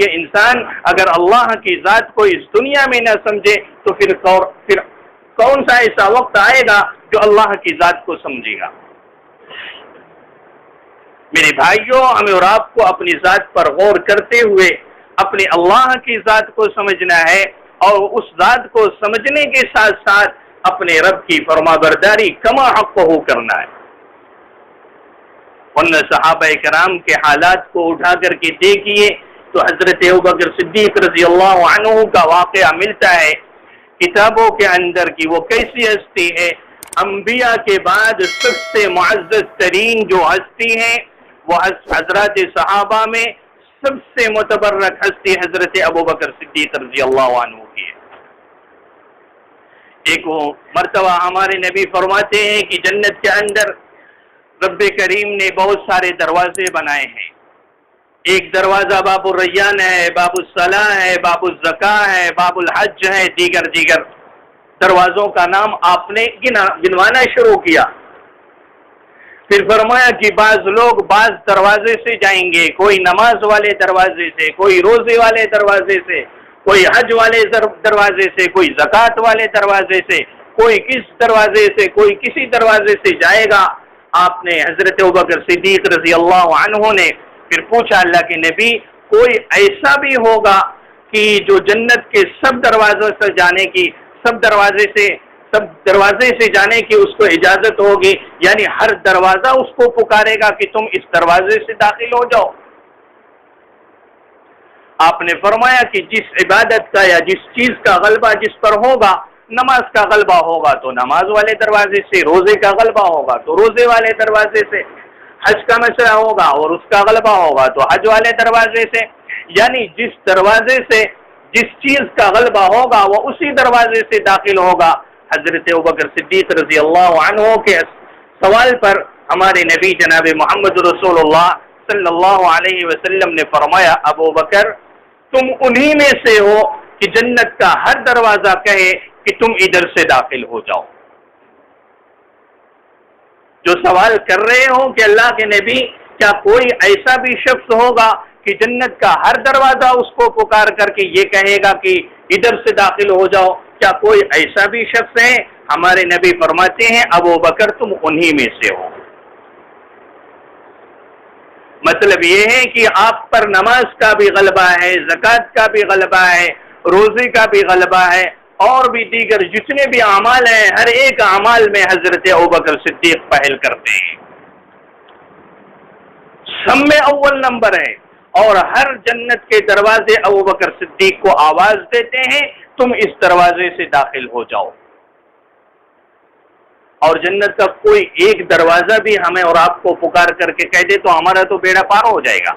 یہ انسان اگر اللہ کی ذات کو اس دنیا میں نہ سمجھے تو پھر کون سا ایسا وقت آئے گا جو اللہ کی ذات کو سمجھے گا؟ میرے بھائیوں، ہمیں اور آپ کو اپنی ذات پر غور کرتے ہوئے اپنے اللہ کی ذات کو سمجھنا ہے، اور اس ذات کو سمجھنے کے ساتھ ساتھ اپنے رب کی فرمانبرداری کما حق ہو کرنا ہے۔ ورنہ صحابہ کرام کے حالات کو اٹھا کر کے دیکھیے تو حضرت ابوبکر صدیق رضی اللہ عنہ کا واقعہ ملتا ہے کتابوں کے اندر کی وہ کیسی ہستی ہے۔ انبیاء کے بعد سب سے معزز ترین جو ہستی ہے وہ حضرات صحابہ میں سب سے متبرک ہستی حضرت ابوبکر صدیق رضی اللہ عنہ کی ہے۔ ایک مرتبہ ہمارے نبی فرماتے ہیں کہ جنت کے اندر رب کریم نے بہت سارے دروازے بنائے ہیں۔ ایک دروازہ باب الریان ہے، باب الصلاح ہے، باب الزکاہ ہے، باب الحج ہے، دیگر دروازوں کا نام آپ نے گنوانا شروع کیا۔ پھر فرمایا کہ بعض لوگ بعض دروازے سے جائیں گے، کوئی نماز والے دروازے سے، کوئی روزے والے دروازے سے، کوئی حج والے دروازے سے، کوئی زکوٰۃ والے دروازے سے، کوئی کس دروازے سے، کوئی کسی دروازے سے جائے گا۔ آپ نے حضرت ابوبکر صدیق رضی اللہ عنہ نے پھر پوچھا اللہ کے نبی، کوئی ایسا بھی ہوگا کہ جو جنت کے سب دروازوں سے جانے کی سب دروازے سے جانے کی اس کو اجازت ہوگی، یعنی ہر دروازہ اس کو پکارے گا کہ تم اس دروازے سے داخل ہو جاؤ؟ آپ نے فرمایا کہ جس عبادت کا یا جس چیز کا غلبہ جس پر ہوگا، نماز کا غلبہ ہوگا تو نماز والے دروازے سے، روزے کا غلبہ ہوگا تو روزے والے دروازے سے، حج کا مسئلہ ہوگا اور اس کا غلبہ ہوگا تو حج والے دروازے سے، یعنی جس دروازے سے جس چیز کا غلبہ ہوگا وہ اسی دروازے سے داخل ہوگا۔ حضرت ابوبکر صدیق رضی اللہ عنہ کے سوال پر ہمارے نبی جناب محمد رسول اللہ صلی اللہ علیہ وسلم نے فرمایا، ابوبکر تم انہی میں سے ہو کہ جنت کا ہر دروازہ کہے کہ تم ادھر سے داخل ہو جاؤ۔ جو سوال کر رہے ہو کہ اللہ کے نبی کیا کوئی ایسا بھی شخص ہوگا کہ جنت کا ہر دروازہ اس کو پکار کر کے یہ کہے گا کہ ادھر سے داخل ہو جاؤ، کیا کوئی ایسا بھی شخص ہے؟ ہمارے نبی فرماتے ہیں ابوبکر تم انہی میں سے ہو۔ مطلب یہ ہے کہ آپ پر نماز کا بھی غلبہ ہے، زکوٰۃ کا بھی غلبہ ہے، روزے کا بھی غلبہ ہے، اور بھی دیگر جتنے بھی اعمال ہیں ہر ایک اعمال میں حضرت ابوبکر صدیق پہل کرتے ہیں، سب میں اول نمبر ہے، اور ہر جنت کے دروازے ابوبکر صدیق کو آواز دیتے ہیں تم اس دروازے سے داخل ہو جاؤ۔ اور جنت کا کوئی ایک دروازہ بھی ہمیں اور آپ کو پکار کر کے کہہ دے تو ہمارا تو بیڑا پار ہو جائے گا۔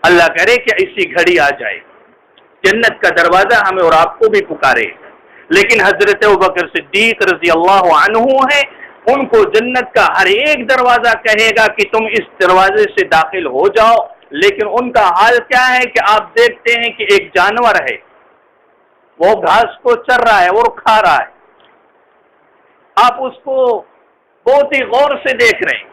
اللہ کرے کہ ایسی گھڑی آ جائے جنت کا دروازہ ہمیں اور آپ کو بھی پکارے، لیکن حضرت ابوبکر صدیق رضی اللہ عنہ ہے، ان کو جنت کا ہر ایک دروازہ کہے گا کہ تم اس دروازے سے داخل ہو جاؤ، لیکن ان کا حال کیا ہے کہ آپ دیکھتے ہیں کہ ایک جانور ہے، وہ گھاس کو چر رہا ہے اور کھا رہا ہے، آپ اس کو بہت ہی غور سے دیکھ رہے ہیں،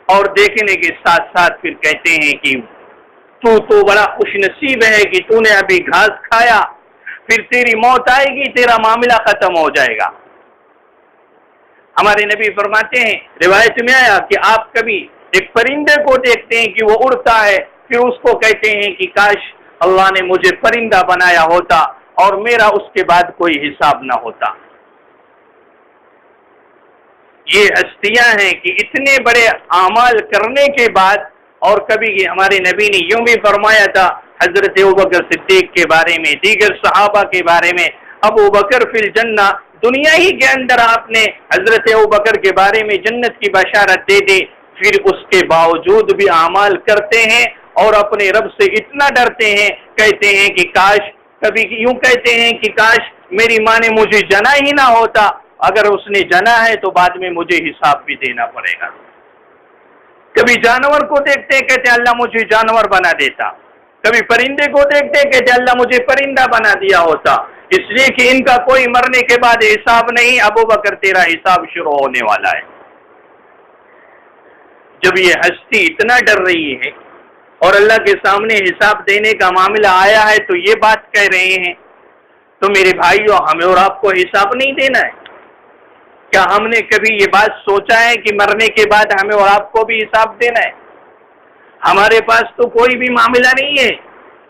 اور دیکھنے کے ساتھ ساتھ پھر کہتے ہیں کہ تو بڑا خوش نصیب ہے کہ تو نے ابھی گھاس کھایا، پھر تیری موت آئے گی، تیرا معاملہ ختم ہو جائے گا۔ ہمارے نبی فرماتے ہیں، روایت میں آیا کہ آپ کبھی ایک پرندے کو دیکھتے ہیں کہ وہ اڑتا ہے، پھر اس کو کہتے ہیں کہ کاش اللہ نے مجھے پرندہ بنایا ہوتا اور میرا اس کے بعد کوئی حساب نہ ہوتا۔ یہ ہستیاں ہیں کہ اتنے بڑے اعمال کرنے کے بعد، اور کبھی ہمارے نبی نے یوں بھی فرمایا تھا حضرت ابوبکر صدیق کے بارے میں، دیگر صحابہ کے بارے میں، ابوبکر فی الجنہ، دنیا ہی کے اندر آپ نے حضرت ابوبکر کے بارے میں جنت کی بشارت دے دی، پھر اس کے باوجود بھی اعمال کرتے ہیں اور اپنے رب سے اتنا ڈرتے ہیں، کہتے ہیں کہ کاش، کبھی یوں کہتے ہیں کہ کاش میری ماں نے مجھے جنا ہی نہ ہوتا، اگر اس نے جنا ہے تو بعد میں مجھے حساب بھی دینا پڑے گا۔ کبھی جانور کو دیکھتے کہتے اللہ مجھے جانور بنا دیتا، کبھی پرندے کو دیکھتے کہتے اللہ مجھے پرندہ بنا دیا ہوتا، اس لیے کہ ان کا کوئی مرنے کے بعد حساب نہیں، ابوبکر تیرا حساب شروع ہونے والا ہے۔ جب یہ ہستی اتنا ڈر رہی ہے اور اللہ کے سامنے حساب دینے کا معاملہ آیا ہے تو یہ بات کہہ رہے ہیں، تو میرے بھائیو ہمیں اور آپ کو حساب نہیں دینا ہے؟ کیا ہم نے کبھی یہ بات سوچا ہے کہ مرنے کے بعد ہمیں اور آپ کو بھی حساب دینا ہے؟ ہمارے پاس تو کوئی بھی معاملہ نہیں ہے،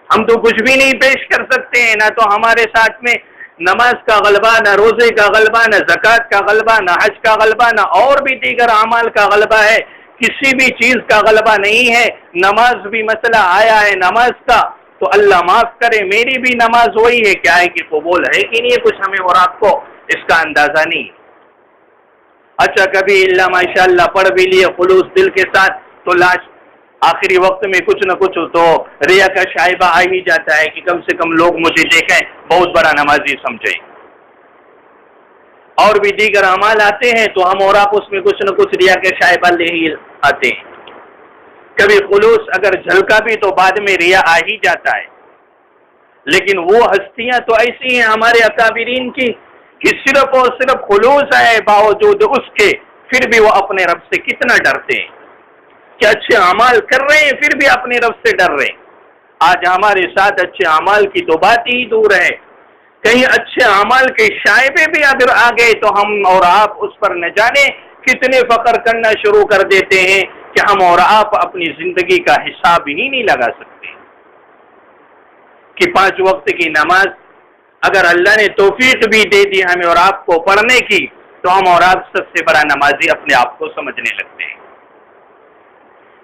ہم تو کچھ بھی نہیں پیش کر سکتے ہیں، نہ تو ہمارے ساتھ میں نماز کا غلبہ، نہ روزے کا غلبہ، نہ زکوٰۃ کا غلبہ، نہ حج کا غلبہ، نہ اور بھی دیگر اعمال کا غلبہ ہے، کسی بھی چیز کا غلبہ نہیں ہے۔ نماز بھی مسئلہ آیا ہے نماز کا، تو اللہ معاف کرے میری بھی نماز وہی ہے، کیا ہے کہ قبول ہے کہ نہیں ہے کچھ ہمیں اور آپ کو اس کا اندازہ نہیں۔ اچھا کبھی اللہ ماشاء اللہ پڑھ بھی لیے خلوص دل کے ساتھ، تو لاش آخری وقت میں کچھ نہ کچھ تو ریا کا شائبہ آ ہی جاتا ہے کہ کم سے کم لوگ مجھے دیکھیں، بہت بڑا نمازی سمجھیں، اور بھی دیگر اعمال آتے ہیں تو ہم اور آپ اس میں کچھ نہ کچھ ریا کے شائبہ لے ہی آتے ہیں۔ کبھی خلوص اگر جھلکا بھی تو بعد میں ریا آ ہی جاتا ہے، لیکن وہ ہستیاں تو ایسی ہیں ہمارے اکابرین کی کہ صرف اور صرف خلوص ہے، باوجود اس کے پھر بھی وہ اپنے رب سے کتنا ڈرتے ہیں کہ اچھے اعمال کر رہے ہیں پھر بھی اپنے رب سے ڈر رہے ہیں۔ آج ہمارے ساتھ اچھے اعمال کی تو بات ہی دور ہے، کہیں اچھے اعمال کے شائبے بھی اگر آ گئے تو ہم اور آپ اس پر نہ جانے کتنے فخر کرنا شروع کر دیتے ہیں کہ ہم اور آپ اپنی زندگی کا حساب ہی نہیں لگا سکتے کہ 5 وقت کی نماز اگر اللہ نے توفیق بھی دے دی ہمیں اور آپ کو پڑھنے کی تو ہم اور آپ سب سے بڑا نمازی اپنے آپ کو سمجھنے لگتے ہیں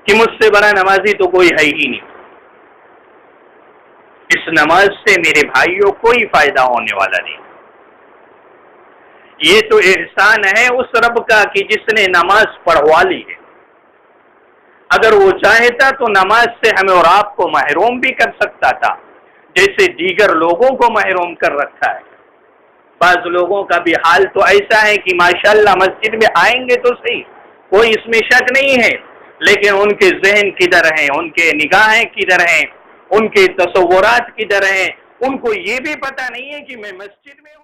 کہ مجھ سے بڑا نمازی تو کوئی ہے ہی نہیں۔ اس نماز سے میرے بھائیوں کوئی فائدہ ہونے والا نہیں۔ یہ تو احسان ہے اس رب کا کہ جس نے نماز پڑھوا لی ہے، اگر وہ چاہتا تو نماز سے ہمیں اور آپ کو محروم بھی کر سکتا تھا، جیسے دیگر لوگوں کو محروم کر رکھا ہے۔ بعض لوگوں کا بھی حال تو ایسا ہے کہ ماشاءاللہ مسجد میں آئیں گے تو صحیح، کوئی اس میں شک نہیں ہے، لیکن ان کے ذہن کدھر ہیں، ان کے نگاہیں کدھر ہیں، ان کے تصورات کدھر ہیں، ان کو یہ بھی پتہ نہیں ہے کہ میں مسجد میں ہوں۔